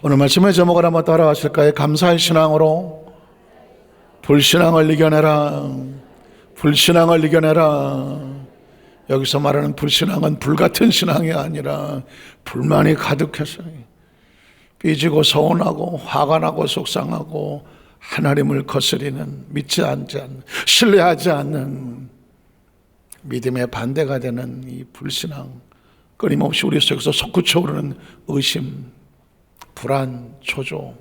오늘 말씀의 제목을 한번 따라하실까요? 감사의 신앙으로 불신앙을 이겨내라. 불신앙을 이겨내라. 여기서 말하는 불신앙은 불같은 신앙이 아니라 불만이 가득해서 삐지고 서운하고 화가 나고 속상하고 하나님을 거스리는, 믿지 않는, 신뢰하지 않는 믿음의 반대가 되는 이 불신앙, 끊임없이 우리 속에서 솟구쳐 오르는 의심, 불안, 초조,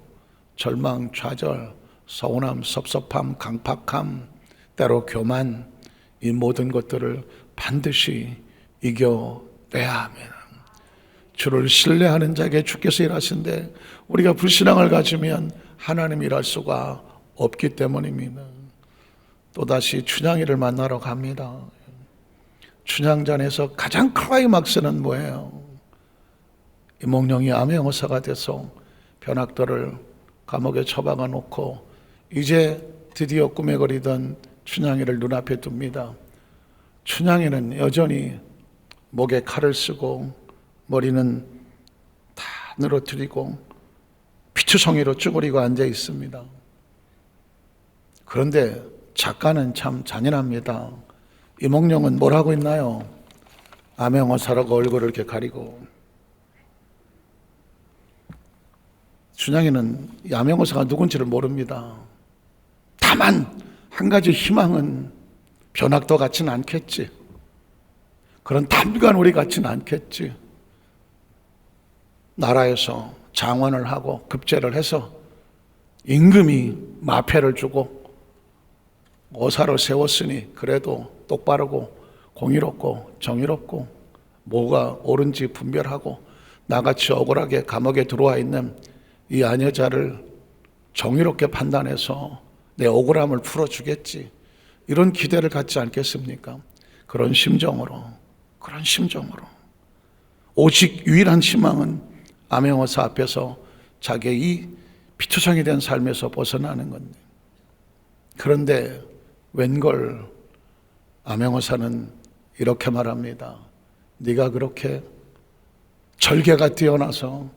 절망, 좌절, 서운함, 섭섭함, 강팍함, 때로 교만, 이 모든 것들을 반드시 이겨내야 합니다. 주를 신뢰하는 자에게 주께서 일하신데 우리가 불신앙을 가지면 하나님 일할 수가 없기 때문입니다. 또다시 춘향이를 만나러 갑니다. 춘향전에서 가장 클라이막스는 뭐예요? 이몽룡이 암행어사가 돼서 변학도를 감옥에 처박아 놓고 이제 드디어 꿈에 그리던 춘향이를 눈앞에 둡니다. 춘향이는 여전히 목에 칼을 쓰고 머리는 다 늘어뜨리고 피투성이로 쭈그리고 앉아 있습니다. 그런데 작가는 참 잔인합니다. 이몽룡은 뭘 하고 있나요? 암행어사라고 얼굴을 이렇게 가리고, 춘향이는 이 암행어사가 누군지를 모릅니다. 다만 한 가지 희망은 변학도 같지는 않겠지, 그런 탐관오리 같지는 않겠지, 나라에서 장원을 하고 급제를 해서 임금이 마패를 주고 어사를 세웠으니 그래도 똑바르고 공의롭고 정의롭고 뭐가 옳은지 분별하고 나같이 억울하게 감옥에 들어와 있는 이 아녀자를 정의롭게 판단해서 내 억울함을 풀어주겠지, 이런 기대를 갖지 않겠습니까? 그런 심정으로 오직 유일한 희망은 암행어사 앞에서 자기의 이 피투성이 된 삶에서 벗어나는 건데, 그런데 웬걸 암행어사는 이렇게 말합니다. 네가 그렇게 절개가 뛰어나서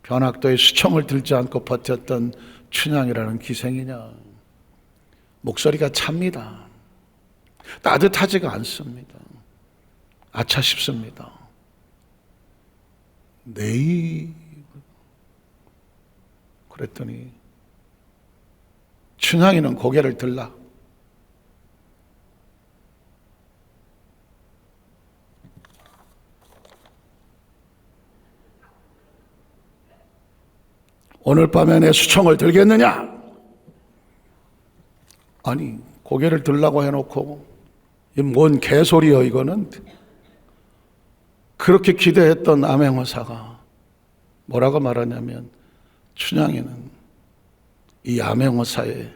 변학도의 수청을 들지 않고 버텼던 춘향이라는 기생이냐. 목소리가 찹니다. 따뜻하지가 않습니다. 아차 싶습니다. 네. 그랬더니 춘향이는 고개를 들라. 오늘 밤에 내 수청을 들겠느냐? 아니, 고개를 들라고 해놓고 이 뭔 개소리여 이거는. 그렇게 기대했던 암행어사가 뭐라고 말하냐면, 춘향이는 이 암행어사에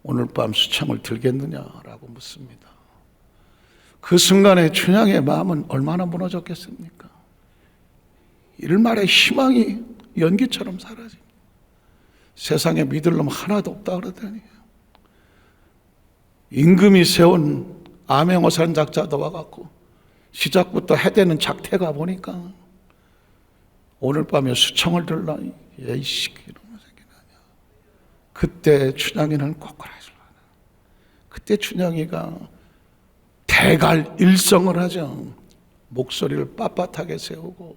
오늘 밤 수청을 들겠느냐라고 묻습니다. 그 순간에 춘향의 마음은 얼마나 무너졌겠습니까? 일말의 희망이 연기처럼 사라집니다. 세상에 믿을 놈 하나도 없다 그러더니 임금이 세운 암행어사 작자도 와갖고 시작부터 해대는 작태가 보니까 오늘 밤에 수청을 들라. 에이씨, 이러는 새끼는 아니야. 그때 춘향이는 꼬꾸라지를 하나. 그때 춘향이가 대갈일성을 하죠. 목소리를 빳빳하게 세우고,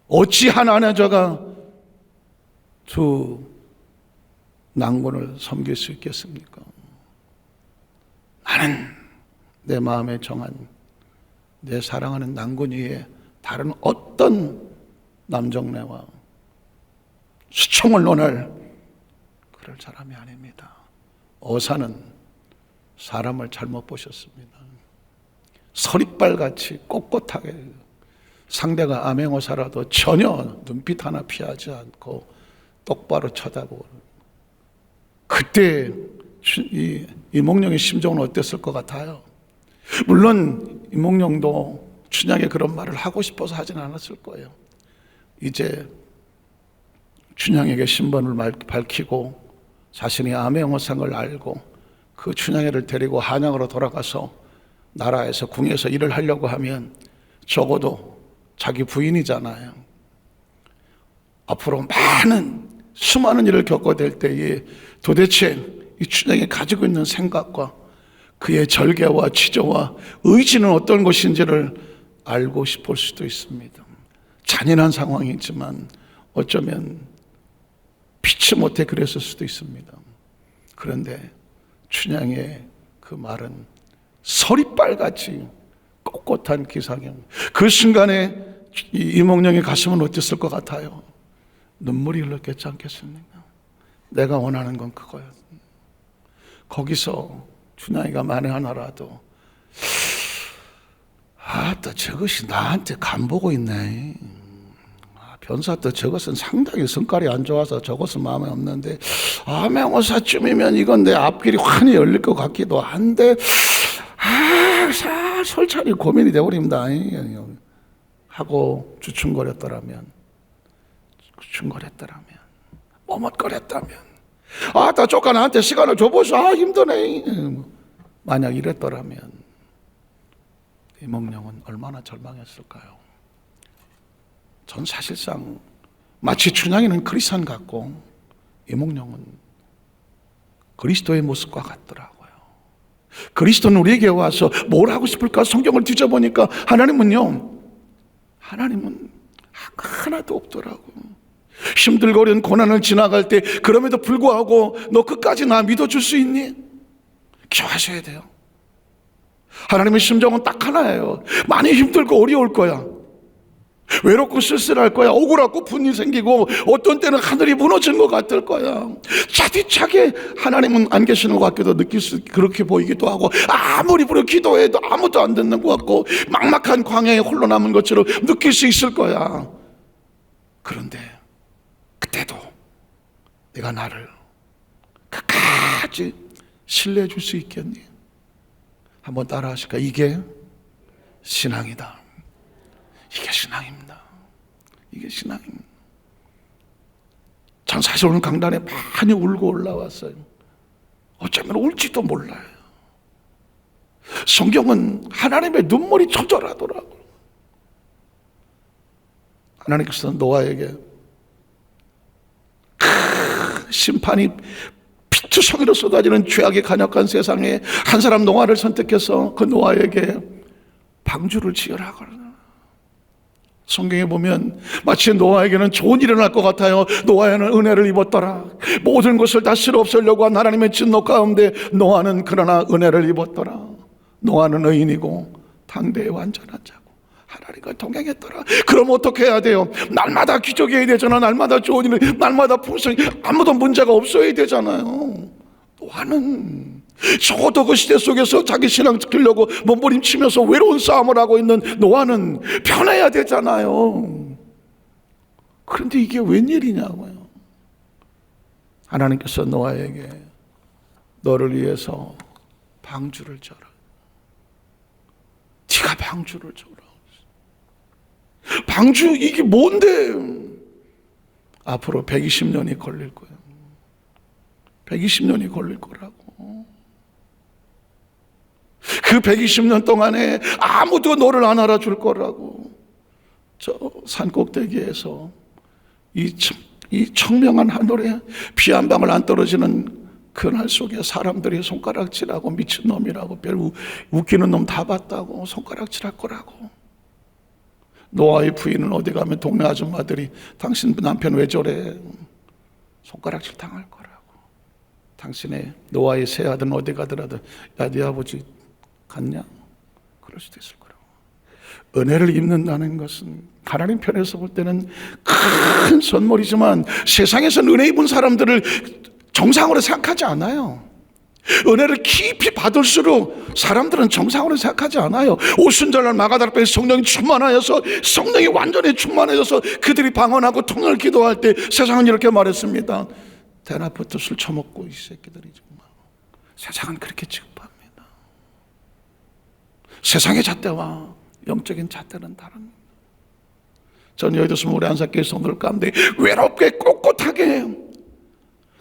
어찌한 아내자가 두 낭군을 섬길 수 있겠습니까? 나는 내 마음에 정한 내 사랑하는 낭군 위에 다른 어떤 남정네와 수청을 논할 그럴 사람이 아닙니다. 어사는 사람을 잘못 보셨습니다. 서리발같이 꼿꼿하게 상대가 암행어사라도 전혀 눈빛 하나 피하지 않고 똑바로 쳐다보고, 그때 이몽룡의 심정은 어땠을 것 같아요? 물론 이몽룡도 춘향의 그런 말을 하고 싶어서 하진 않았을 거예요. 이제 춘향에게 신번을 밝히고 자신이 암행어사인 걸 알고 그 춘향이를 데리고 한양으로 돌아가서 나라에서 궁에서 일을 하려고 하면, 적어도 자기 부인이잖아요. 앞으로 많은 수많은 일을 겪어댈 때에 도대체 이 춘향이 가지고 있는 생각과 그의 절개와 지조와 의지는 어떤 것인지를 알고 싶을 수도 있습니다. 잔인한 상황이지만 어쩌면 피치 못해 그랬을 수도 있습니다. 그런데 춘향의 그 말은 서리빨같이 꼿꼿한 기상형. 그 순간에 이몽룡의 가슴은 어땠을 것 같아요? 눈물이 흘렀겠지 않겠습니까? 내가 원하는 건 그거야. 거기서 춘향이가 만에 하나라도 아따 저것이 나한테 간보고 있네. 변사또 저것은 상당히 성깔이 안 좋아서 저것은 마음에 없는데 암행어사쯤이면 이건 내 앞길이 환히 열릴 것 같기도 한데 솔찬히 고민이 되어버립니다 하고 주춤거렸더라면 머뭇거렸다면 아따 조카 나한테 시간을 줘보소. 힘드네. 만약 이랬더라면 이몽룡은 얼마나 절망했을까요? 전 사실상 마치 춘향이는 크리스찬 같고 이몽룡은 그리스도의 모습과 같더라고요. 그리스도는 우리에게 와서 뭘 하고 싶을까? 성경을 뒤져보니까 하나님은 하나도 없더라고요. 힘들고 어려운 고난을 지나갈 때 그럼에도 불구하고 너 끝까지 나 믿어줄 수 있니? 기억하셔야 돼요. 하나님의 심정은 딱 하나예요. 많이 힘들고 어려울 거야. 외롭고 쓸쓸할 거야. 억울하고 분이 생기고 어떤 때는 하늘이 무너진 것 같을 거야. 차디차게 하나님은 안 계시는 것 같기도 그렇게 보이기도 하고 아무리 부르 기도해도 아무도 안 듣는 것 같고 막막한 광야에 홀로 남은 것처럼 느낄 수 있을 거야. 그런데 그때도 내가 나를 끝까지 신뢰해 줄 수 있겠니? 한번 따라 하실까? 이게 신앙이다. 이게 신앙입니다. 이게 신앙입니다. 전 사실 오늘 강단에 많이 울고 올라왔어요. 어쩌면 울지도 몰라요. 성경은 하나님의 눈물이 처절하더라고요. 하나님께서 노아에게 심판이 피투성이로 쏟아지는 죄악의 간역한 세상에 한 사람 노아를 선택해서 그 노아에게 방주를 지으라 그러나. 성경에 보면 마치 노아에게는 좋은 일이 일어날 것 같아요. 노아에는 은혜를 입었더라. 모든 것을 다 쓸어 없애려고 한 하나님의 진노 가운데 노아는 그러나 은혜를 입었더라. 노아는 의인이고 당대의 완전한 자고 하나님과 동행했더라. 그럼 어떻게 해야 돼요? 날마다 기적이 되잖아. 날마다 좋은 일, 날마다 풍성이, 아무도 문제가 없어야 되잖아요. 노아는 적어도 그 시대 속에서 자기 신앙 지키려고 몸부림치면서 외로운 싸움을 하고 있는 노아는 편해야 되잖아요. 그런데 이게 웬일이냐고요. 하나님께서 노아에게 너를 위해서 방주를 져라. 네가 방주를 져라. 방주 이게 뭔데? 앞으로 120년이 걸릴 거예요. 120년이 걸릴 거라고. 그 120년 동안에 아무도 너를 안 알아줄 거라고. 저 산꼭대기에서 이 청명한 하늘에 비 한 방울 안 떨어지는 그날 속에 사람들이 손가락질하고 미친놈이라고 별 웃기는 놈 다 봤다고 손가락질할 거라고. 노아의 부인은 어디 가면 동네 아줌마들이 당신 남편 왜 저래? 손가락질 당할 거라고. 당신의 노아의 새 아들은 어디 가더라도 야, 네 아버지 갔냐? 그럴 수도 있을 거라고. 은혜를 입는다는 것은 하나님 편에서 볼 때는 큰 선물이지만 세상에서는 은혜 입은 사람들을 정상으로 생각하지 않아요. 은혜를 깊이 받을수록 사람들은 정상으로 생각하지 않아요. 오순절날 마가다락방에 성령이 충만하여서 성령이 완전히 충만해져서 그들이 방언하고 통을 기도할 때 세상은 이렇게 말했습니다. 대낮부터 술 처먹고 이 새끼들이 정말. 세상은 그렇게 취급합니다. 세상의 잣대와 영적인 잣대는 다릅니다. 전 여의도 21살교회 성도들 가운데 외롭게 꼿꼿하게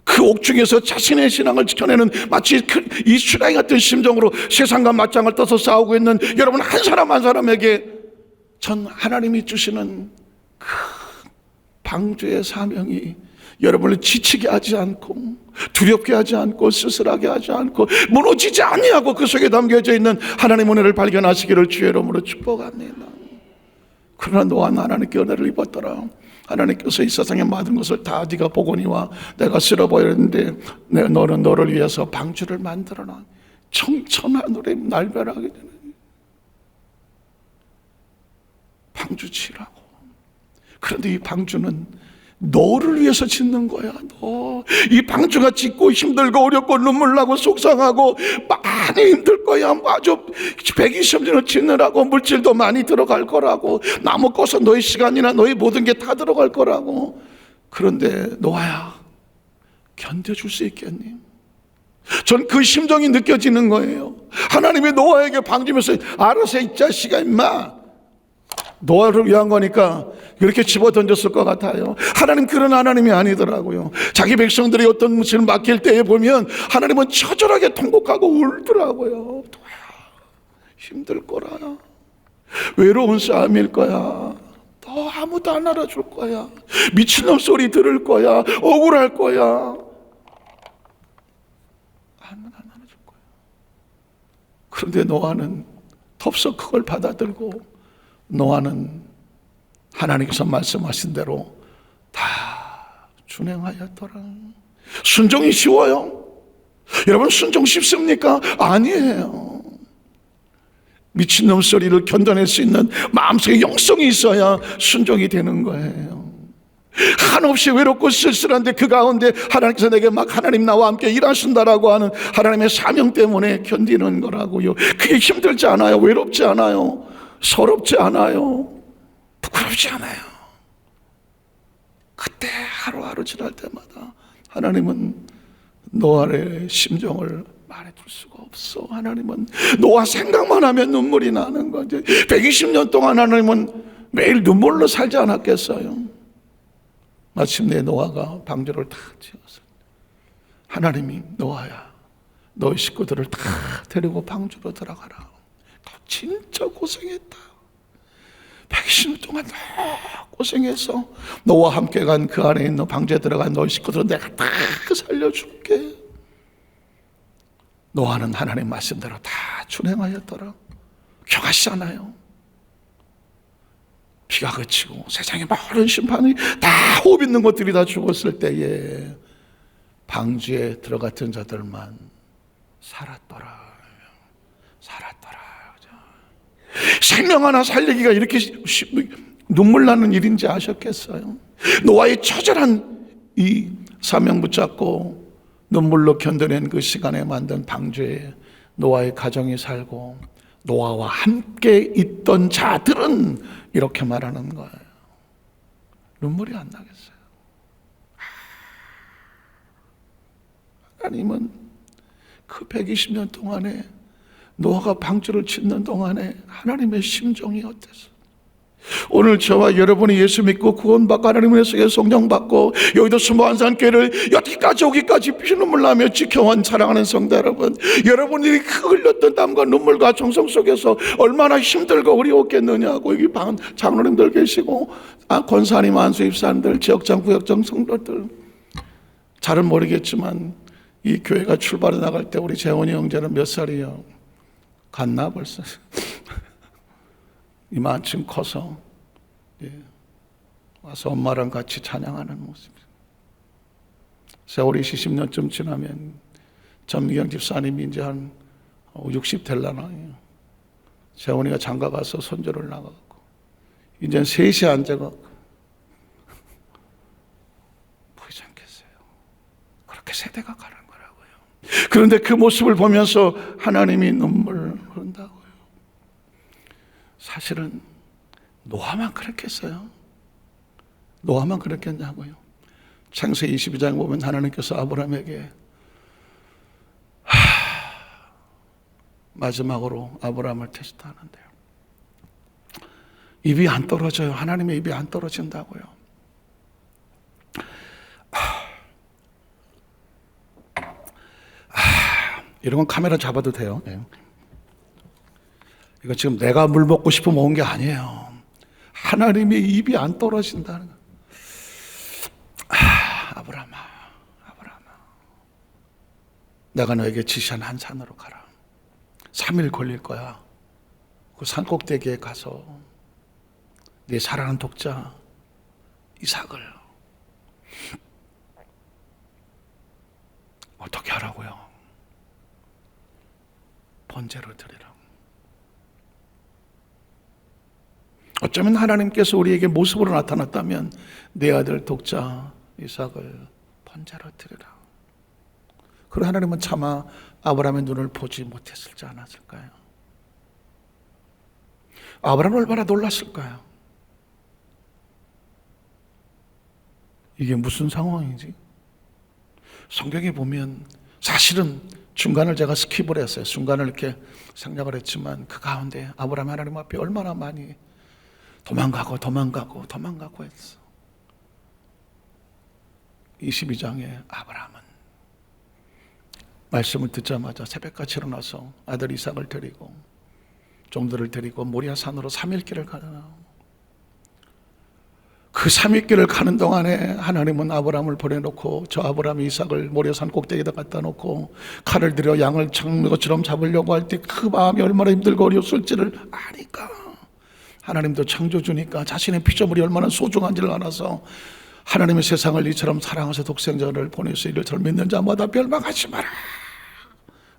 그 옥중에서 자신의 신앙을 지켜내는 마치 이 춘향이 같은 심정으로 세상과 맞짱을 떠서 싸우고 있는 여러분 한 사람 한 사람에게 전 하나님이 주시는 큰 방주의 사명이 여러분을 지치게 하지 않고 두렵게 하지 않고 쓸쓸하게 하지 않고 무너지지 아니하고 그 속에 담겨져 있는 하나님의 은혜를 발견하시기를 주의 이름으로 축복합니다. 그러나 노아는 하나님께 은혜를 입었더라. 하나님께서 이 세상에 모든 것을 다 네가 보거니와 내가 쓸어버렸는데 너는 너를 위해서 방주를 만들어놔. 청천하늘에 날벼락이 되는 방주 치라고. 그런데 이 방주는 너를 위해서 짓는 거야. 너 이 방주가 짓고 힘들고 어렵고 눈물 나고 속상하고 많이 힘들 거야. 아주 120년을 짓느라고 물질도 많이 들어갈 거라고, 나무 꺼서 너의 시간이나 너의 모든 게 다 들어갈 거라고. 그런데 노아야, 견뎌줄 수 있겠니? 전 그 심정이 느껴지는 거예요. 하나님이 노아에게 방주면서 알아서 이 자식아 임마, 노아를 위한 거니까 그렇게 집어던졌을 것 같아요. 하나님 그런 하나님이 아니더라고요. 자기 백성들이 어떤 것을 맡길 때에 보면 하나님은 처절하게 통곡하고 울더라고요. 노아야, 힘들 거라, 외로운 싸움일 거야, 너 아무도 안 알아줄 거야, 미친놈 소리 들을 거야, 억울할 거야, 아무도 안 알아줄 거야. 그런데 노아는 덥석 그걸 받아들고, 노아는 하나님께서 말씀하신 대로 다 준행하였더라. 순종이 쉬워요? 여러분, 순종 쉽습니까? 아니에요. 미친놈 소리를 견뎌낼 수 있는 마음속에 영성이 있어야 순종이 되는 거예요. 한없이 외롭고 쓸쓸한데 그 가운데 하나님께서 내게 막 하나님 나와 함께 일하신다라고 하는 하나님의 사명 때문에 견디는 거라고요. 그게 힘들지 않아요. 외롭지 않아요. 서럽지 않아요. 부끄럽지 않아요. 그때 하루하루 지날 때마다 하나님은 노아의 심정을 말해줄 수가 없어. 하나님은 노아 생각만 하면 눈물이 나는 거죠. 120년 동안 하나님은 매일 눈물로 살지 않았겠어요? 마침내 노아가 방주를 다 지었어요. 하나님이 노아야, 너희 식구들을 다 데리고 방주로 들어가라. 진짜 고생했다. 120년 동안 고생해서 너와 함께 간 그 안에 있는 방주에 들어간 너희 식구들은 내가 다 살려줄게. 노아는 하나님 말씀대로 다 준행하였더라. 경하시잖아요. 비가 그치고 세상에 모든 심판이 다 호흡 있는 것들이 다 죽었을 때에 방주에 들어갔던 자들만 살았더라. 생명 하나 살리기가 이렇게 눈물 나는 일인지 아셨겠어요? 노아의 처절한 이 사명 붙잡고 눈물로 견뎌낸 그 시간에 만든 방주에 노아의 가정이 살고 노아와 함께 있던 자들은 이렇게 말하는 거예요. 눈물이 안 나겠어요? 하나님은 그 120년 동안에 노아가 방주를 짓는 동안에 하나님의 심정이 어땠어? 오늘 저와 여러분이 예수 믿고 구원받고 하나님의 속에 성령받고 여의도 수모한산교회를 여기까지 오기까지 피눈물 나며 지켜온 사랑하는 성도 여러분, 여러분들이 그 흘렸던 땀과 눈물과 정성 속에서 얼마나 힘들고 어려웠겠느냐고. 여기 장로님들 계시고 권사님, 안수 입사님들, 지역장, 구역장 성도들, 잘은 모르겠지만 이 교회가 출발해 나갈 때 우리 재원이 형제는 몇 살이요? 갔나 벌써? 이만큼 커서 와서 엄마랑 같이 찬양하는 모습. 세월이 70년쯤 지나면 전미경 집사님이 이제 한 60 될라나. 세원이가 장가 가서 손주를 나가고 이제 셋이 앉아갖고 보이지 않겠어요? 그렇게 세대가 가는 거라고요. 그런데 그 모습을 보면서 하나님이 눈물 흐른다고요. 사실은 노아만 그랬겠어요? 노아만 그랬겠냐고요. 창세기 22장 보면 하나님께서 아브라함에게 마지막으로 아브라함을 테스트하는데요. 입이 안 떨어져요. 하나님의 입이 안 떨어진다고요. 이런 건 카메라 잡아도 돼요. 네. 이거 지금 내가 물 먹고 싶으면 온 게 아니에요. 하나님의 입이 안 떨어진다는 거. 아브라함아, 아브라함아, 내가 너에게 지시한 한 산으로 가라. 3일 걸릴 거야. 그 산 꼭대기에 가서 네 사랑하는 독자 이삭을 어떻게 하라고요? 번제로 드리라. 어쩌면 하나님께서 우리에게 모습으로 나타났다면 내 아들 독자 이삭을 번제로 드리라. 그리고 하나님은 차마 아브라함의 눈을 보지 못했을지 않았을까요? 아브라함은 얼마나 놀랐을까요? 이게 무슨 상황이지? 성경에 보면 사실은 중간을 제가 스킵을 했어요. 중간을 이렇게 생략을 했지만 그 가운데 아브라함이 하나님 앞에 얼마나 많이 도망가고 했어. 22장에 아브라함은 말씀을 듣자마자 새벽같이 일어나서 아들 이삭을 데리고 종들을 데리고 모리아 산으로 3일 길을 가잖아요. 그 3일 길을 가는 동안에 하나님은 아브라함을 보내놓고 저 아브라함이 이삭을 모리아 산 꼭대기에다 갖다 놓고 칼을 들여 양을 잡는 것처럼 잡으려고 할 때 그 마음이 얼마나 힘들고 어려웠을지를 아니까 하나님도 창조주니까 자신의 피조물이 얼마나 소중한지를 알아서 하나님의 세상을 이처럼 사랑하셔 독생자를 보내서 이를 저를 믿는 자마다 멸망하지 마라.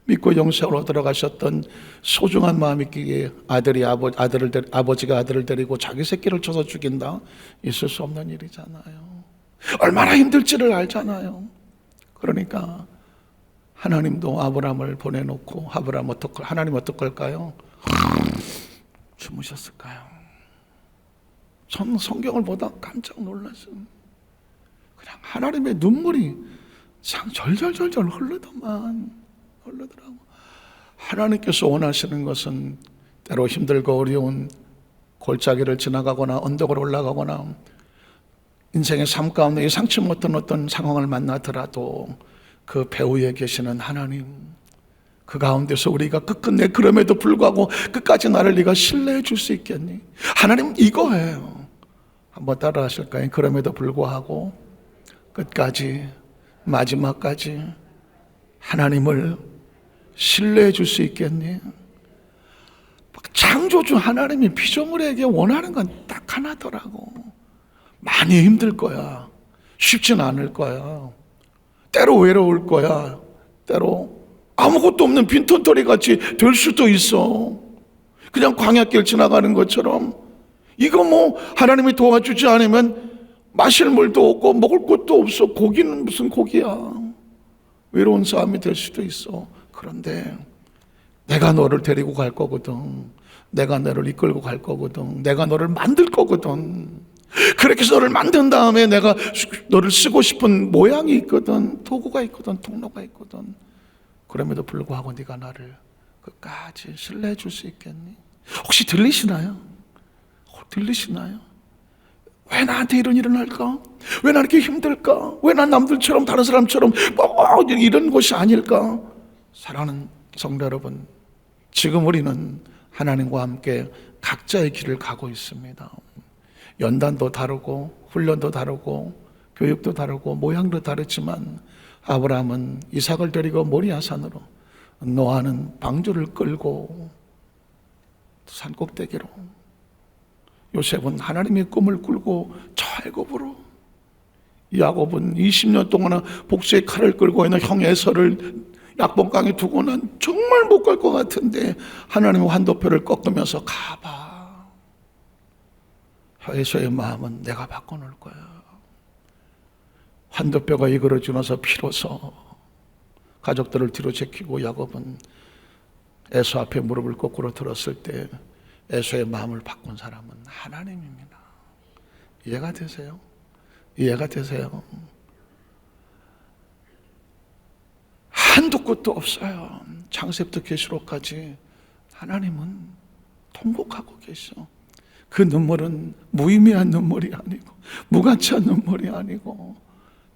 믿고 영생으로 들어가셨던 소중한 마음이 있기에 아버지가 아들을 데리고 자기 새끼를 쳐서 죽인다. 있을 수 없는 일이잖아요. 얼마나 힘들지를 알잖아요. 그러니까 하나님도 아브라함을 보내놓고 하나님 어떡할까요? 주무셨을까요? 전 성경을 보다 깜짝 놀랐어요. 그냥 하나님의 눈물이 절절절절 흐르더라고. 하나님께서 원하시는 것은 때로 힘들고 어려운 골짜기를 지나가거나 언덕을 올라가거나 인생의 삶 가운데 예상치 못한 어떤 상황을 만나더라도 그 배후에 계시는 하나님, 그 가운데서 우리가 끝끝내 그럼에도 불구하고 끝까지 나를 네가 신뢰해 줄 수 있겠니? 하나님 이거예요. 한번 따라 하실까요? 그럼에도 불구하고 끝까지 마지막까지 하나님을 신뢰해 줄 수 있겠니? 창조주 하나님이 피조물에게 원하는 건 딱 하나더라고. 많이 힘들 거야. 쉽진 않을 거야. 때로 외로울 거야. 때로 아무것도 없는 빈털터리 같이 될 수도 있어. 그냥 광야길 지나가는 것처럼. 이거 뭐 하나님이 도와주지 않으면 마실 물도 없고 먹을 것도 없어. 고기는 무슨 고기야. 외로운 삶이 될 수도 있어. 그런데 내가 너를 데리고 갈 거거든. 내가 너를 이끌고 갈 거거든. 내가 너를 만들 거거든. 그렇게 해서 너를 만든 다음에 내가 너를 쓰고 싶은 모양이 있거든. 도구가 있거든. 통로가 있거든. 그럼에도 불구하고 네가 나를 끝까지 신뢰해 줄 수 있겠니? 혹시 들리시나요? 들리시나요? 왜 나한테 이런 일은 할까? 왜 나 이렇게 힘들까? 왜 난 남들처럼 다른 사람처럼 이런 것이 아닐까? 사랑하는 성도 여러분, 지금 우리는 하나님과 함께 각자의 길을 가고 있습니다. 연단도 다르고 훈련도 다르고 교육도 다르고 모양도 다르지만 아브라함은 이삭을 데리고 모리아 산으로, 노아는 방주를 끌고 산 꼭대기로, 요셉은 하나님의 꿈을 꿀고 저 애굽으로, 야곱은 20년 동안 복수의 칼을 끌고 있는 형 에서를 약봉강에 두고는 정말 못 갈 것 같은데 하나님의 환도표를 꺾으면서 가봐. 에서의 마음은 내가 바꿔놓을 거야. 환도표가 이그러지면서 피로서 가족들을 뒤로 제키고 야곱은 에서 앞에 무릎을 거꾸로 들었을 때 에서의 마음을 바꾼 사람은 하나님입니다. 이해가 되세요? 이해가 되세요? 한도 끝도 없어요. 창세부터 계시록까지 하나님은 통곡하고 계셔. 그 눈물은 무의미한 눈물이 아니고 무가치한 눈물이 아니고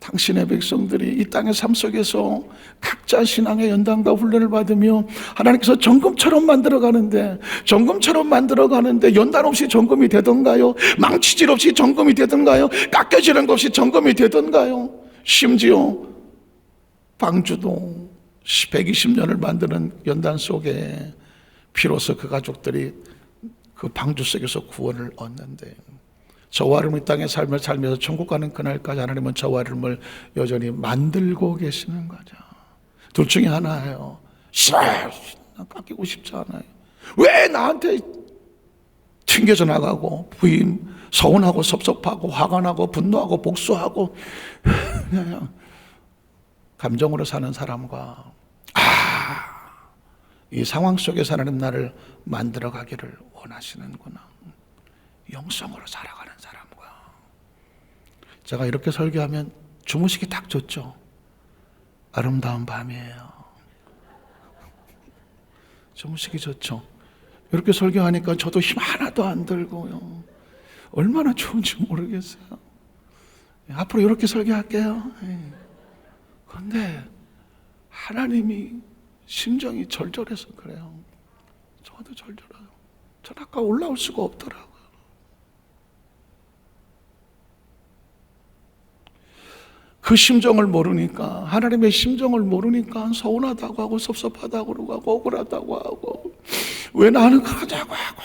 당신의 백성들이 이 땅의 삶 속에서 각자 신앙의 연단과 훈련을 받으며 하나님께서 정금처럼 만들어가는데 연단 없이 정금이 되던가요? 망치질 없이 정금이 되던가요? 깎여지는 것이 정금이 되던가요? 심지어 방주도 120년을 만드는 연단 속에 비로소 그 가족들이 그 방주 속에서 구원을 얻는데, 저와 여러분 이 땅에 삶을 살면서 천국 가는 그날까지 하나님은 저와 여러분을 여전히 만들고 계시는 거죠. 둘 중에 하나예요. 싫어요. 난 깎이고 싶지 않아요. 왜 나한테 튕겨져 나가고 부임, 서운하고 섭섭하고 화가 나고 분노하고 복수하고 그냥 감정으로 사는 사람과, 이 상황 속에서 하나님 나를 만들어 가기를 원하시는구나, 영성으로 살아가는 사람과. 제가 이렇게 설교하면 주무시기 딱 좋죠. 아름다운 밤이에요. 주무시기 좋죠. 이렇게 설교하니까 저도 힘 하나도 안 들고요. 얼마나 좋은지 모르겠어요. 앞으로 이렇게 설교할게요. 그런데 하나님이 심정이 절절해서 그래요. 저도 절절해요. 전 아까 올라올 수가 없더라고요. 그 심정을 모르니까, 하나님의 심정을 모르니까 서운하다고 하고 섭섭하다고 그러고 억울하다고 하고, 왜 나는 그러냐고 하고.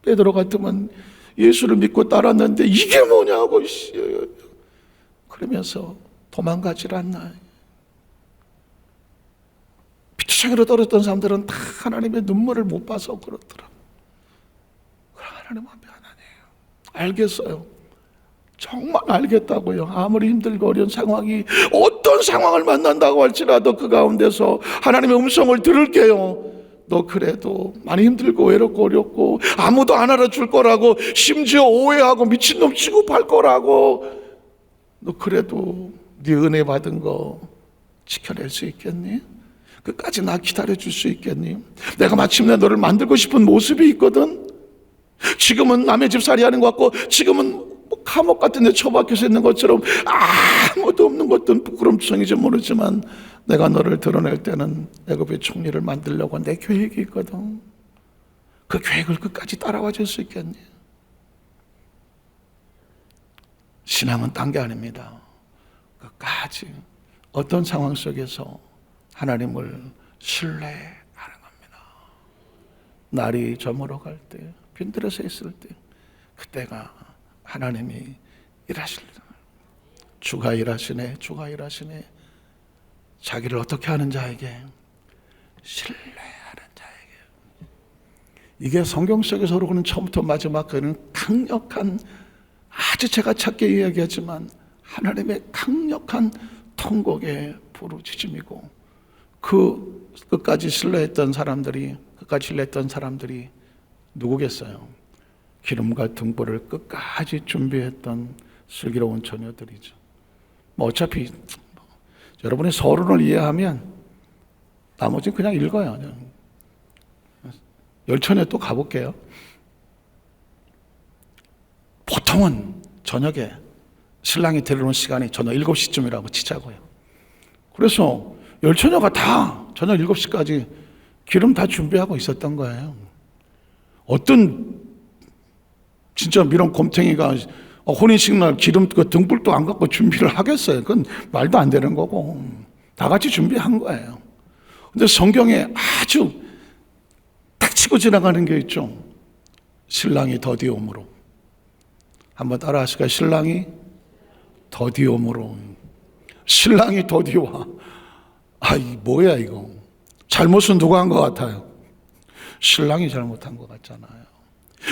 베드로 같으면 예수를 믿고 따랐는데 이게 뭐냐고 그러면서 도망가질 않나요? 피투성이로 떨어졌던 사람들은 다 하나님의 눈물을 못 봐서 그렇더라고요. 하나님 앞에 하나님 알겠어요. 정말 알겠다고요. 아무리 힘들고 어려운 상황이, 어떤 상황을 만난다고 할지라도 그 가운데서 하나님의 음성을 들을게요. 너 그래도 많이 힘들고 외롭고 어렵고 아무도 안 알아줄 거라고, 심지어 오해하고 미친놈 취급할 거라고, 너 그래도 네 은혜 받은 거 지켜낼 수 있겠니? 끝까지 나 기다려줄 수 있겠니? 내가 마침내 너를 만들고 싶은 모습이 있거든. 지금은 남의 집살이 하는 것 같고, 지금은 감옥 같은 데 처박혀서 있는 것처럼 아무도 없는 것도 부끄럼성인지 모르지만, 내가 너를 드러낼 때는 애굽의 총리를 만들려고 내 계획이 있거든. 그 계획을 끝까지 따라와 줄 수 있겠니? 신앙은 딴 게 아닙니다. 끝까지 어떤 상황 속에서 하나님을 신뢰하는 겁니다. 날이 저물어 갈 때, 빈들에서 있을 때, 그때가 하나님이 일하실 때, 주가 일하시네, 주가 일하시네. 자기를 어떻게 하는 자에게? 신뢰하는 자에게. 이게 성경 속에서 그러고는 처음부터 마지막까지는 강력한, 아주 제가 찾게 이야기하지만 하나님의 강력한 통곡의 부르짖음이고, 그 끝까지 신뢰했던 사람들이 누구겠어요? 기름과 등불을 끝까지 준비했던 슬기로운 처녀들이죠. 어차피 여러분이 서론을 이해하면 나머지는 그냥 읽어요. 열천에 또 가볼게요. 보통은 저녁에 신랑이 데려오는 시간이 저녁 7시쯤이라고 치자고요. 그래서 열처녀가 다 저녁 7시까지 기름 다 준비하고 있었던 거예요. 어떤 진짜 미련 곰탱이가 혼인식 날 기름 그 등불도 안 갖고 준비를 하겠어요? 그건 말도 안 되는 거고, 다 같이 준비한 거예요. 근데 성경에 아주 딱 치고 지나가는 게 있죠. 신랑이 더디옴으로. 한번 따라 하실까요? 신랑이 더디옴으로. 신랑이 더디와. 이 뭐야 이거. 잘못은 누가 한 것 같아요? 신랑이 잘못한 것 같잖아요.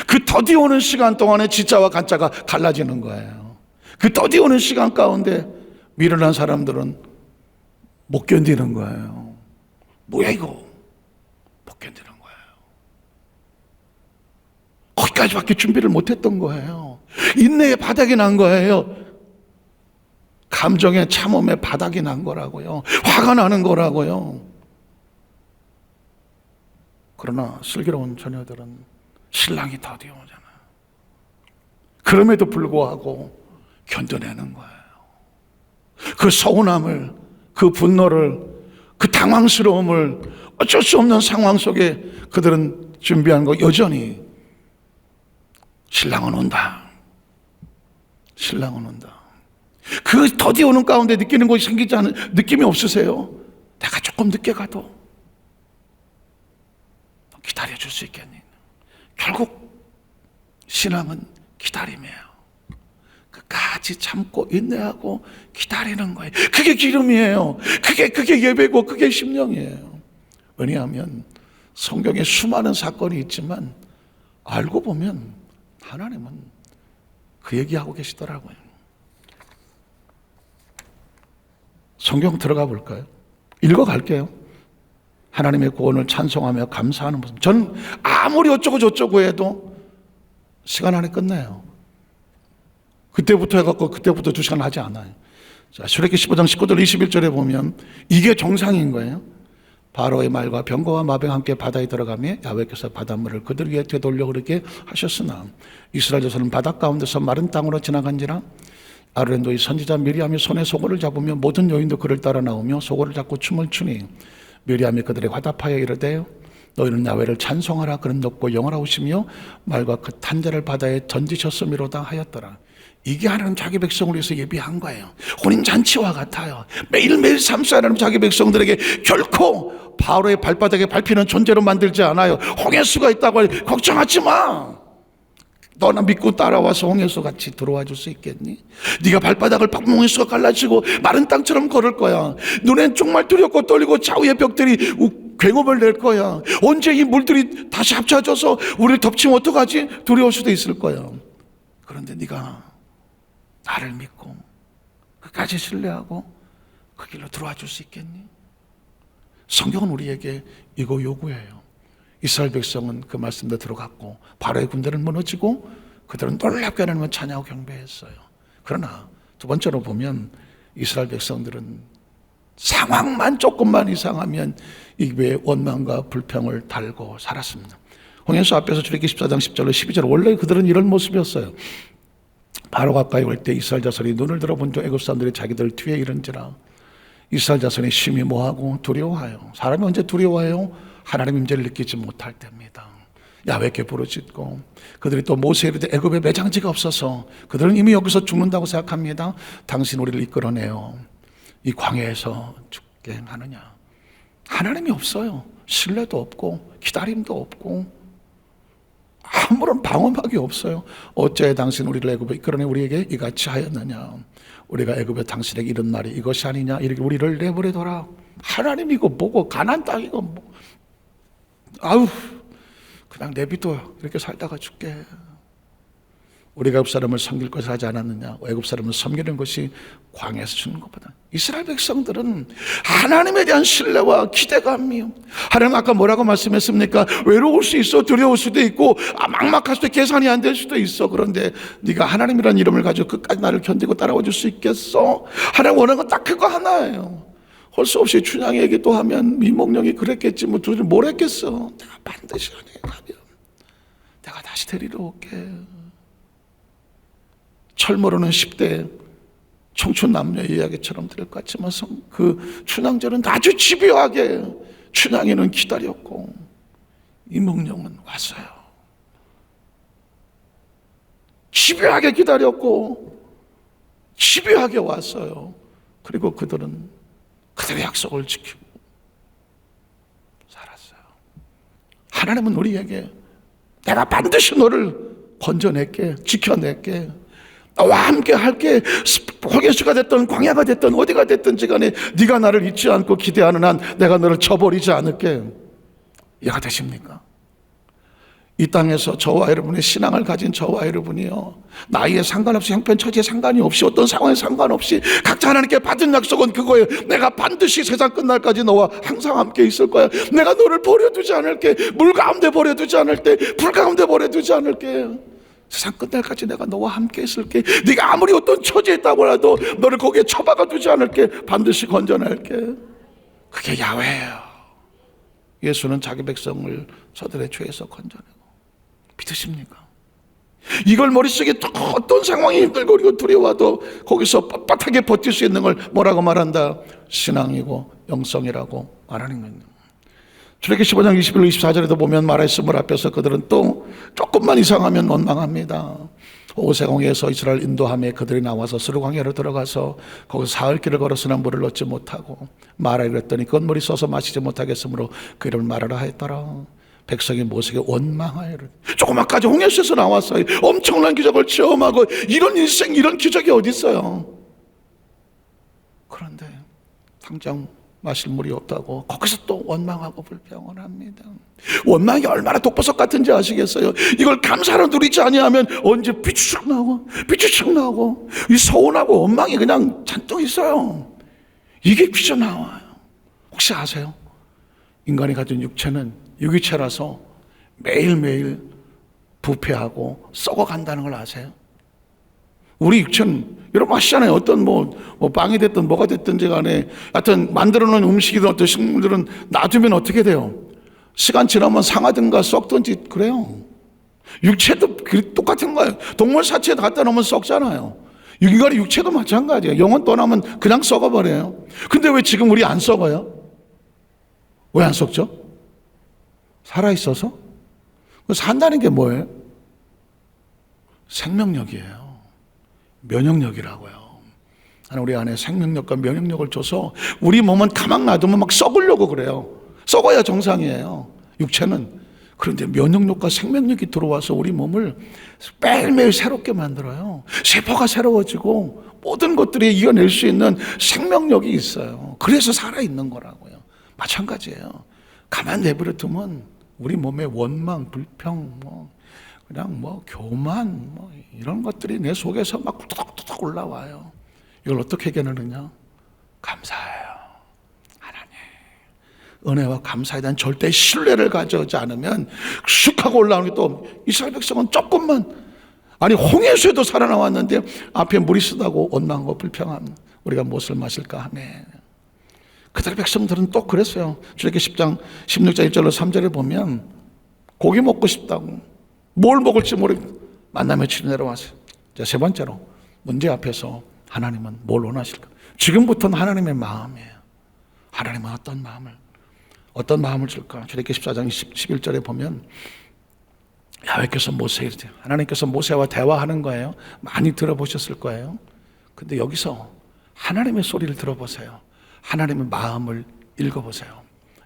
그 더디오는 시간 동안에 지자와 간자가 갈라지는 거예요. 그 더디오는 시간 가운데 미련한 사람들은 못 견디는 거예요. 뭐야 이거. 못 견디는 거예요. 거기까지밖에 준비를 못했던 거예요. 인내의 바닥이 난 거예요. 감정의 참음의 바닥이 난 거라고요. 화가 나는 거라고요. 그러나 슬기로운 처녀들은 신랑이 더디오잖아요. 그럼에도 불구하고 견뎌내는 거예요. 그 서운함을, 그 분노를, 그 당황스러움을 어쩔 수 없는 상황 속에 그들은 준비한 거 여전히 신랑은 온다. 신랑은 온다. 그 더디 오는 가운데 느끼는 것이 생기지 않은 느낌이 없으세요? 내가 조금 늦게 가도 기다려줄 수 있겠니? 결국 신앙은 기다림이에요. 끝까지 참고 인내하고 기다리는 거예요. 그게 기름이에요. 그게 예배고 그게 심령이에요. 왜냐하면 성경에 수많은 사건이 있지만 알고 보면 하나님은 그 얘기하고 계시더라고요. 성경 들어가 볼까요? 읽어갈게요. 하나님의 구원을 찬송하며 감사하는 모습. 저는 아무리 어쩌고 저쩌고 해도 시간 안에 끝내요. 그때부터 해갖고 그때부터 2시간 하지 않아요. 자, 출애굽기 15장 19절 21절에 보면 이게 정상인 거예요. 바로의 말과 병거와 마병 함께 바다에 들어가며 야훼께서 바닷물을 그들 위에 되돌려 흐르게 하셨으나 이스라엘 자손은 바닷 가운데서 마른 땅으로 지나간지라. 아론의 노이 선지자 미리암이 손에 소고를 잡으며 모든 여인도 그를 따라 나오며 소고를 잡고 춤을 추니 미리암이 그들의 화답하여 이르되 너희는 야훼를 찬송하라. 그는 높고 영원하시며 말과 그 탄자를 바다에 던지셨음이로다 하였더라. 이게 하나님 자기 백성을 위해서 예비한 거예요. 혼인잔치와 같아요. 매일매일 삶 속에 하나님 자기 백성들에게 결코 바로의 발바닥에 밟히는 존재로 만들지 않아요. 홍해수가 있다고 하니 걱정하지 마. 너나 믿고 따라와서 홍해수 같이 들어와 줄 수 있겠니? 네가 발바닥을 밟으면 홍해수가 갈라지고 마른 땅처럼 걸을 거야. 눈엔 정말 두렵고 떨리고 좌우의 벽들이 굉음을 낼 거야. 언제 이 물들이 다시 합쳐져서 우리를 덮치면 어떡하지? 두려울 수도 있을 거야. 그런데 네가 나를 믿고 끝까지 신뢰하고 그 길로 들어와 줄 수 있겠니? 성경은 우리에게 이거 요구해요. 이스라엘 백성은 그 말씀도 들어갔고 바로의 군대는 무너지고 그들은 놀랍게 하나님을 찬양하고 경배했어요. 그러나 두 번째로 보면 이스라엘 백성들은 상황만 조금만 이상하면 입에 원망과 불평을 달고 살았습니다. 홍해수 앞에서 출애굽기 14장 10절로 12절 원래 그들은 이런 모습이었어요. 바로 가까이 올 때 이스라엘 자손이 눈을 들어본 중 애굽 사람들이 자기들 뒤에 이른지라. 이스라엘 자손이 심히 뭐하고 두려워하여. 사람이 언제 두려워해요? 하나님 임재를 느끼지 못할 때입니다. 야훼께 부르짖고 그들이 또 모세에 이르되 애굽에 매장지가 없어서 그들은 이미 여기서 죽는다고 생각합니다. 당신 우리를 이끌어내요 이 광야에서 죽게 하느냐. 하나님이 없어요. 신뢰도 없고 기다림도 없고 아무런 방어막이 없어요. 어째 당신 우리를 애굽에 이끌어내 우리에게 이같이 하였느냐. 우리가 애굽에 당신에게 이런 말이 이것이 아니냐. 이렇게 우리를 내버려둬라. 하나님 이거 뭐고 가나안 땅 이거 뭐. 아우 그냥 내비둬. 이렇게 살다가 죽게. 우리가 애굽 사람을 섬길 것을 하지 않았느냐. 애굽 사람을 섬기는 것이 광야에서 주는 것보다. 이스라엘 백성들은 하나님에 대한 신뢰와 기대감이. 하나님 아까 뭐라고 말씀했습니까? 외로울 수 있어. 두려울 수도 있고 막막할 수도 있고 계산이 안 될 수도 있어. 그런데 네가 하나님이라는 이름을 가지고 끝까지 나를 견디고 따라와 줄 수 있겠어? 하나님 원하는 건 딱 그거 하나예요. 할 수 없이 춘향에게 또 하면 미목령이 그랬겠지 뭐 둘이 뭘 했겠어. 내가 반드시 가면 내가 다시 데리러 올게. 철모르는 10대 청춘 남녀 이야기처럼 들을 것 같지만 그 춘향전은 아주 집요하게 춘향이는 기다렸고 이몽룡은 왔어요. 집요하게 기다렸고 집요하게 왔어요. 그리고 그들은 그들의 약속을 지키고 살았어요. 하나님은 우리에게 내가 반드시 너를 건져낼게, 지켜낼게, 나와 함께 할게. 홍해수가 됐든 광야가 됐든 어디가 됐든지 간에 네가 나를 잊지 않고 기대하는 한 내가 너를 저버리지 않을게. 이해가 되십니까? 이 땅에서 저와 여러분의 신앙을 가진 저와 여러분이요, 나이에 상관없이 형편 처지에 상관이 없이 어떤 상황에 상관없이 각자 하나님께 받은 약속은 그거예요. 내가 반드시 세상 끝날까지 너와 항상 함께 있을 거야. 내가 너를 버려두지 않을게. 물 가운데 버려두지 않을 때, 불 가운데 버려두지 않을게. 세상 끝날까지 내가 너와 함께 있을게. 네가 아무리 어떤 처지에 있다고 해도 너를 거기에 처박아 두지 않을게. 반드시 건져낼게. 그게 야훼예요. 예수는 자기 백성을 저들의 죄에서 건져내고. 믿으십니까? 이걸 머릿속에 어떤 상황이 힘들고 두려워도 거기서 뻣뻣하게 버틸 수 있는 걸 뭐라고 말한다? 신앙이고 영성이라고 말하는 겁니다. 출애굽기 15장 21, 24절에도 보면 말했음을 앞에서 그들은 또 조금만 이상하면 원망합니다. 호세공에서 이스라엘 인도함에 그들이 나와서 스루강야로 들어가서 거기서 사흘 길을 걸었으나 물을 얻지 못하고 마라 이랬더니 그건 물이 써서 마시지 못하겠으므로 그 이름을 마라라 하였더라. 백성이 모세에게 원망하여 조그마까지 홍해수에서 나왔어요. 엄청난 기적을 체험하고 이런 일생 이런 기적이 어디 있어요. 그런데 당장 마실 물이 없다고 거기서 또 원망하고 불평을 합니다. 원망이 얼마나 독보석 같은지 아시겠어요? 이걸 감사로 누리지 아니하면 언제 삐추척 나오고 이 서운하고 원망이 그냥 잔뜩 있어요. 이게 삐져 나와요. 혹시 아세요? 인간이 가진 육체는 유기체라서 매일매일 부패하고 썩어간다는 걸 아세요? 우리 육체는 여러분 아시잖아요. 어떤 뭐 빵이 됐든 뭐가 됐든지 간에 하여튼 만들어 놓은 음식이든 어떤 식물들은 놔두면 어떻게 돼요? 시간 지나면 상하든가 썩든지 그래요. 육체도 똑같은 거예요. 동물 사체에 갖다 놓으면 썩잖아요. 인간의 육체도 마찬가지예요. 영혼 떠나면 그냥 썩어버려요. 근데 왜 지금 우리 안 썩어요? 왜 안 썩죠? 살아있어서? 산다는 게 뭐예요? 생명력이에요. 면역력이라고요. 하나님 우리 안에 생명력과 면역력을 줘서 우리 몸은 가만 놔두면 막 썩으려고 그래요. 썩어야 정상이에요. 육체는. 그런데 면역력과 생명력이 들어와서 우리 몸을 매일매일 새롭게 만들어요. 세포가 새로워지고 모든 것들이 이겨낼 수 있는 생명력이 있어요. 그래서 살아있는 거라고요. 마찬가지예요. 가만 내버려 두면 우리 몸에 원망, 불평, 그냥 교만, 이런 것들이 내 속에서 막 뚝뚝뚝 올라와요. 이걸 어떻게 해결하느냐? 감사해요. 하나님. 은혜와 감사에 대한 절대 신뢰를 가져오지 않으면 슉 하고 올라오는 게 또 이스라엘 백성은 조금만, 아니 홍해수에도 살아나왔는데 앞에 물이 쓰다고 원망하고 불평함. 우리가 무엇을 마실까 하며. 그들의 백성들은 또 그랬어요. 출애굽기 10장 16절 1절로 3절에 보면 고기 먹고 싶다고 뭘 먹을지 모르고 만남의 치로 내려왔어요. 자, 세 번째로 문제 앞에서 하나님은 뭘 원하실까? 지금부터는 하나님의 마음이에요. 하나님은 어떤 마음을 줄까? 출애굽기 14장 11절에 보면 야훼께서 모세에게, 하나님께서 모세와 대화하는 거예요. 많이 들어보셨을 거예요. 근데 여기서 하나님의 소리를 들어보세요. 하나님의 마음을 읽어보세요.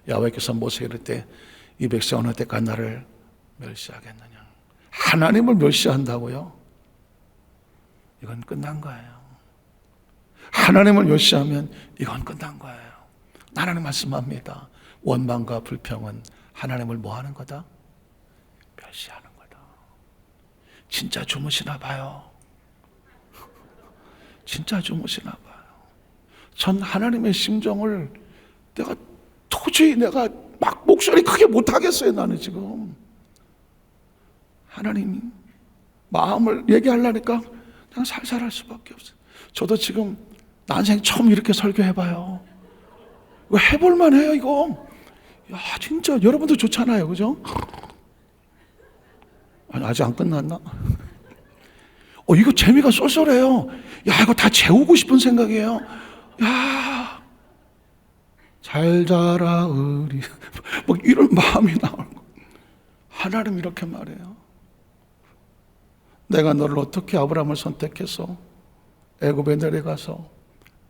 야훼께서 모세에게 이를 때 이 백성은 어느 때까지 나를 멸시하겠느냐. 하나님을 멸시한다고요? 이건 끝난 거예요. 하나님을 멸시하면 이건 끝난 거예요. 하나님 말씀합니다. 원망과 불평은 하나님을 뭐 하는 거다? 멸시하는 거다. 진짜 주무시나 봐요. 진짜 주무시나 봐요. 전 하나님의 심정을 내가 도저히 막 목소리 크게 못하겠어요. 나는 지금 하나님 마음을 얘기하려니까 그냥 살살 할 수밖에 없어요. 저도 지금 난생 처음 이렇게 설교해봐요. 이거 해볼만 해요. 이거 진짜 여러분도 좋잖아요. 그죠? 아니, 아직 안 끝났나? 이거 재미가 쏠쏠해요. 이거 다 재우고 싶은 생각이에요. 잘 자라 우리 이런 마음이 나오는 거. 하나님 이렇게 말해요. 내가 너를 어떻게 아브라함을 선택해서 애굽에 내려가서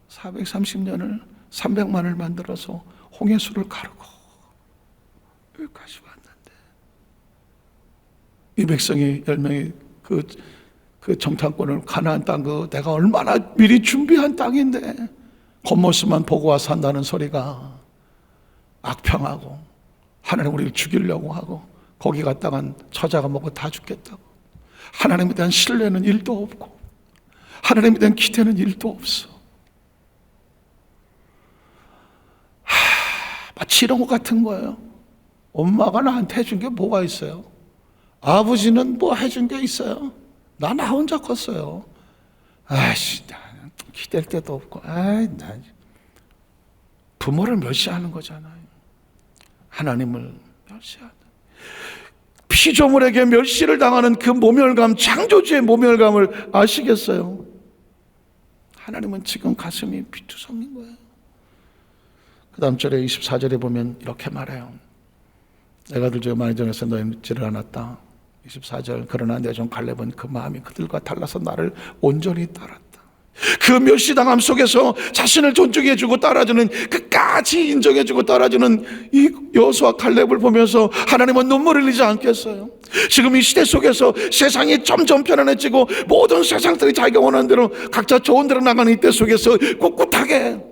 430년을 300만을 만들어서 홍해수를 가르고 여기까지 왔는데 이 백성이 10명이 그 정탐권을 가나안 땅 내가 얼마나 미리 준비한 땅인데 겉모습만 보고 와서 산다는 소리가 악평하고 하나님 우리를 죽이려고 하고 거기 갔다간 처자가 먹고 다 죽겠다고 하나님에 대한 신뢰는 1도 없고 하나님에 대한 기대는 1도 없어. 마치 이런 것 같은 거예요. 엄마가 나한테 해준 게 뭐가 있어요? 아버지는 뭐 해준 게 있어요? 나 혼자 컸어요. 기댈 데도 없고, 부모를 멸시하는 거잖아요. 하나님을 멸시하는. 피조물에게 멸시를 당하는 그 모멸감, 창조주의 모멸감을 아시겠어요? 하나님은 지금 가슴이 비투성인 거예요. 그 다음 절에 24절에 보면 이렇게 말해요. 내가 들 중에 많이 정해서 너희 묻지를 않았다. 24절 그러나 내 종 갈렙은 그 마음이 그들과 달라서 나를 온전히 따랐다. 그 멸시당함 속에서 자신을 존중해주고 따라주는, 끝까지 인정해주고 따라주는 이 여호수아 칼렙을 보면서 하나님은 눈물을 흘리지 않겠어요? 지금 이 시대 속에서 세상이 점점 편안해지고 모든 세상들이 자기가 원하는 대로 각자 좋은 대로 나가는 이때 속에서 꿋꿋하게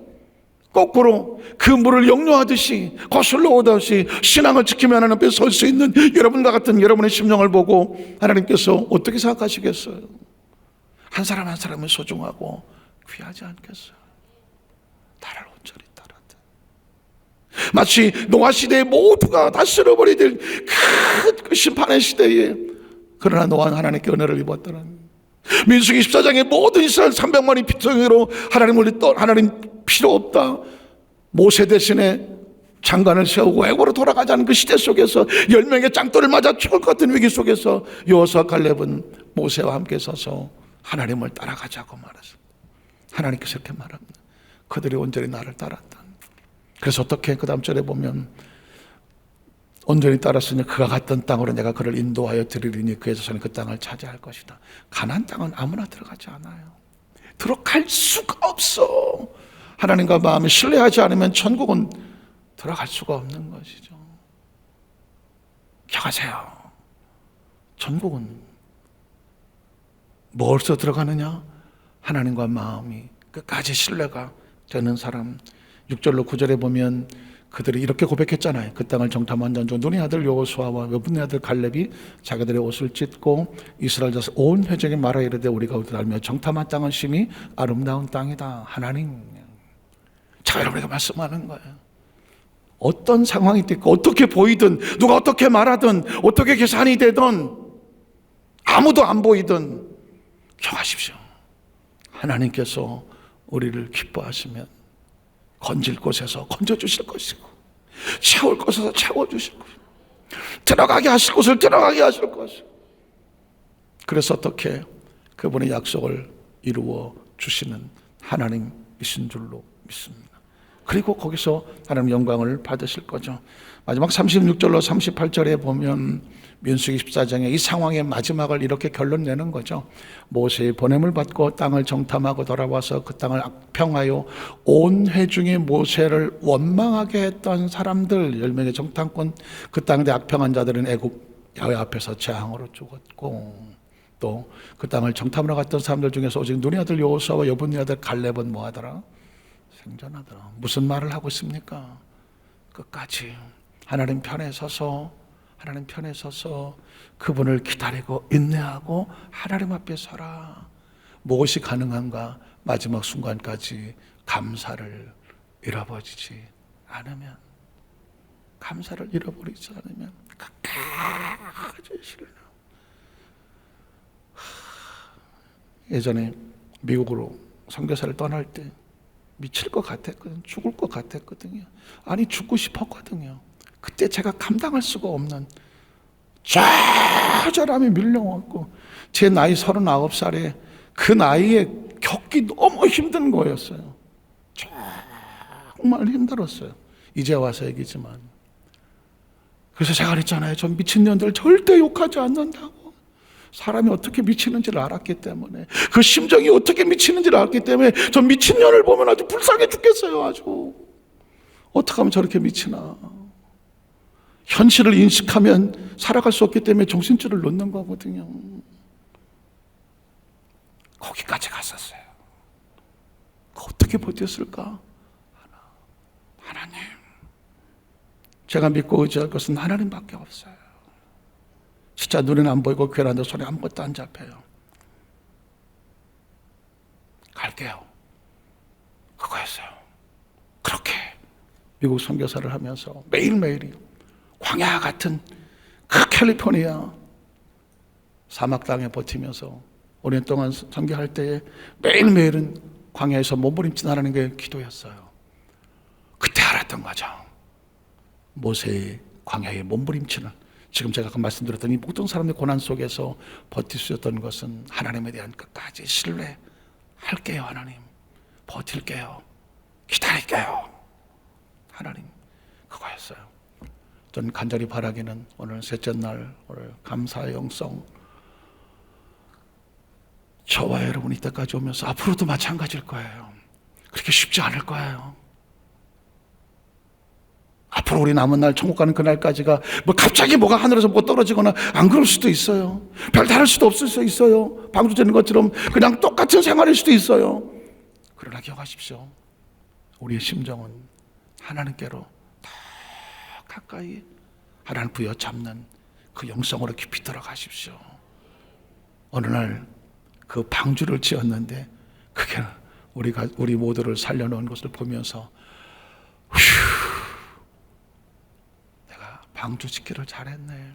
거꾸로 그 물을 역류하듯이 거슬러 오듯이 신앙을 지키며 하나님 앞에 설 수 있는 여러분과 같은 여러분의 심령을 보고 하나님께서 어떻게 생각하시겠어요? 한 사람 한 사람은 소중하고 귀하지 않겠어요? 나를 온전히 따랐다. 마치 노아 시대에 모두가 다 쓸어버리던 그 심판의 시대에 그러나 노아는 하나님께 은혜를 입었다는, 민수기 14장에 모든 이스라엘 300만이 피통으로 하나님 필요 없다, 모세 대신에 장관을 세우고 애고로 돌아가자는 그 시대 속에서 10명의 짱돌을 맞아 죽을 것 같은 위기 속에서 여호수아 칼렙은 모세와 함께 서서 하나님을 따라가자고 말했습니다. 하나님께서 이렇게 말합니다. 그들이 온전히 나를 따랐다. 그래서 어떻게 그 다음 절에 보면 온전히 따랐으니 그가 갔던 땅으로 내가 그를 인도하여 드리리니 그에서는 그 땅을 차지할 것이다. 가나안 땅은 아무나 들어가지 않아요. 들어갈 수가 없어. 하나님과 마음을 신뢰하지 않으면 천국은 들어갈 수가 없는 것이죠. 기억하세요. 천국은 뭘서 들어가느냐? 하나님과 마음이 끝까지 신뢰가 되는 사람. 6절로 9절에 보면 그들이 이렇게 고백했잖아요. 그 땅을 정탐한 자 눈의 아들 여호수아와 여분의 아들 갈렙이 자기들의 옷을 찢고 이스라엘 자손 온 회중에 말하 이르되 우리가 어디를 알며 정탐한 땅은 심히 아름다운 땅이다. 하나님, 제가 여러분에게 말씀하는 거예요. 어떤 상황이 됐고 어떻게 보이든 누가 어떻게 말하든 어떻게 계산이 되든 아무도 안 보이든 기억하십시오. 하나님께서 우리를 기뻐하시면 건질 곳에서 건져주실 것이고 채울 곳에서 채워주실 것이고 들어가게 하실 곳을 들어가게 하실 것이고, 그래서 어떻게 그분의 약속을 이루어 주시는 하나님이신 줄로 믿습니다. 그리고 거기서 하나님 영광을 받으실 거죠. 마지막 36절로 38절에 보면 민수기 14장의 이 상황의 마지막을 이렇게 결론 내는 거죠. 모세의 보냄을 받고 땅을 정탐하고 돌아와서 그 땅을 악평하여 온 회중이 모세를 원망하게 했던 사람들 10명의 정탐꾼, 그 땅에 악평한 자들은 애국 야훼 앞에서 재앙으로 죽었고, 또 그 땅을 정탐하러 갔던 사람들 중에서 오직 눈의 아들 여호수아와 여분의 아들 갈렙은 뭐하더라? 생존하더라. 무슨 말을 하고 있습니까? 끝까지 하나님 편에 서서 그분을 기다리고 인내하고 하나님 앞에 서라. 무엇이 가능한가? 마지막 순간까지 감사를 잃어버리지 않으면, 감사를 잃어버리지 않으면 끝까지 신뢰. 예전에 미국으로 선교사를 떠날 때 미칠 것 같았거든요. 죽을 것 같았거든요. 아니 죽고 싶었거든요. 그때 제가 감당할 수가 없는 좌절함이 밀려왔고, 제 나이 39살에 그 나이에 겪기 너무 힘든 거였어요. 정말 힘들었어요. 이제 와서 얘기지만. 그래서 제가 그랬잖아요. 저 미친년들 절대 욕하지 않는다고. 사람이 어떻게 미치는지를 알았기 때문에, 그 심정이 어떻게 미치는지를 알았기 때문에 저 미친년을 보면 아주 불쌍해 죽겠어요. 아주 어떻게 하면 저렇게 미치나. 현실을 인식하면 살아갈 수 없기 때문에 정신줄을 놓는 거거든요. 거기까지 갔었어요. 어떻게 버텼을까? 하나님. 제가 믿고 의지할 것은 하나님밖에 없어요. 진짜 눈에는 안 보이고 귀에는 안 들리고 손에 아무것도 안 잡혀요. 갈게요. 그거였어요. 그렇게 미국 선교사를 하면서 매일매일이 광야 같은 그 캘리포니아 사막 땅에 버티면서 5년 동안 선교할 때에 매일매일은 광야에서 몸부림치는 게 기도였어요. 그때 알았던 거죠. 모세의 광야에 몸부림치는, 지금 제가 아까 말씀드렸던 이 모든 사람의 고난 속에서 버틸 수 있었던 것은 하나님에 대한 끝까지 신뢰할게요. 하나님 버틸게요. 기다릴게요. 하나님, 그거였어요. 저는 간절히 바라기는 오늘 셋째 날, 오늘 감사의 영성, 저와 여러분 이때까지 오면서 앞으로도 마찬가지일 거예요. 그렇게 쉽지 않을 거예요. 앞으로 우리 남은 날 천국 가는 그날까지가 뭐 갑자기 뭐가 하늘에서 뭐 떨어지거나 안 그럴 수도 있어요. 별 다를 수도 없을 수 있어요. 방금 전에 것처럼 그냥 똑같은 생활일 수도 있어요. 그러나 기억하십시오. 우리의 심정은 하나님께로 더 가까이 하나님 부여잡는 그 영성으로 깊이 들어가십시오. 어느 날 그 방주를 지었는데 그게 우리 모두를 살려놓은 것을 보면서 휴, 내가 방주 짓기를 잘했네.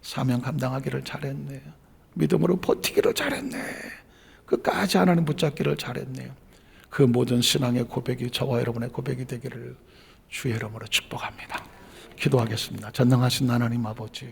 사명 감당하기를 잘했네. 믿음으로 버티기를 잘했네. 끝까지 하나님 붙잡기를 잘했네. 그 모든 신앙의 고백이 저와 여러분의 고백이 되기를 주의 이름으로 축복합니다. 기도하겠습니다. 전능하신 하나님 아버지,